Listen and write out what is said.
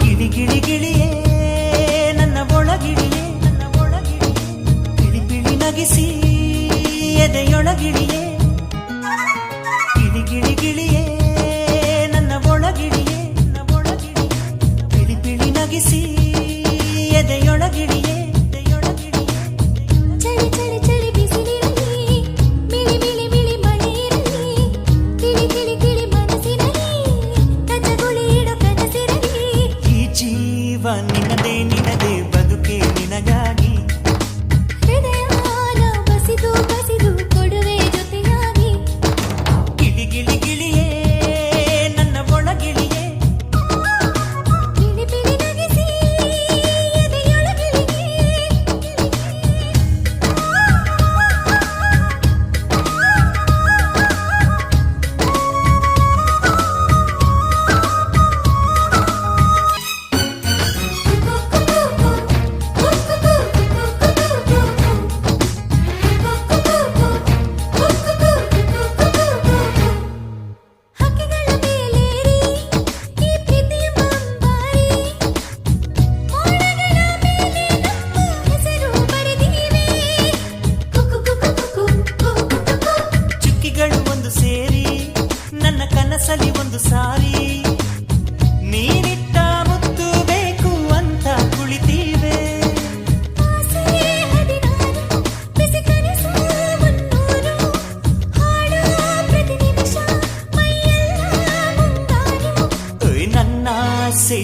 ಗಿಳಿ ಗಿಳಿ ಗಿಳಿಯೇ ನನ್ನ ಒಳಗಿಳಿಯೇ ಗಿಳಿ ಬಿಳಿ ನಗಿಸಿ ಎದೆಯೊಳಗಿಳಿಯೇ ಗಿಳಿ ಗಿಳಿ ಗಿಳಿಯೇ ನನ್ನ ಒಳಗಿಳಿಯೇ ಗಿಳಿ ಬಿಳಿ ನಗಿಸಿ ಎದೆಯೊಳಗಿಳಿಯೇ ಚಳಿ ಚಳಿ ಚಳಿ ಬಿಸಿಲಿರಲಿ ಮಿಳಿ ಮಿಳಿ ಮಿಳಿ ಮಳೆಯಿರಲಿ ತಿಳಿ ತಿಳಿ ತಿಳಿ ಮನಸ್ಸಿರಲಿ ಕಚ್ಚಗುಳಿ ಇಡೋ ಕನಸಿರಲಿ ಈ ಜೀವ ನಿನದೇ ಬದುಕೆ ನಿನಗಾಗಿ ಹೃದಯಾನ ಬಸಿದು ಬಸಿದು ಕೊಡುವೆ ಜೊತೆಯಾಗಿ ಗಿಳಿ ಗಿಳಿ ಗಿಳಿಯೇ ನನ್ನ ಒಳಗಿಳಿಯೇ ಬಿಳಿ ಬಿಳಿ ನಗಿಸಿ ಎದೆಯೊಳಗಿಳಿಗೆ ಹಕ್ಕಿಗಳ ಮೇಲೇರಿ ಈ ಪ್ರೀತಿಯ ಬಂಬಾರಿ ಮೋಡಗಳ ಮೇಲೆ ನಮ್ಮ ಹೆಸರು ಬರೆದಿವೆ ಕುಕು ಕುಕು ಕುಕು ಕುಕು ಕುಕು ಚುಕ್ಕಿಗಳು ಒಂದು ಸೇರಿ ನನ್ನ ಕನಸಲಿ ಒಂದು ಸಾರಿ ನೀನಿಟ್ಟ ಮುತ್ತು ಬೇಕು ಅಂತ ಕುಳಿತೀವೆ ಆಸೆ ಹದಿನಾರು ಬಿಸಿ ಕನಸು ಮುನ್ನೂರು ಹಾಡೋ ಪ್ರತಿ ನಿಮಿಷ ಮೈಯೆಲ್ಲ ಮುಂಗಾರು ಓಯ್ ನನ್ನ ಆಸೆ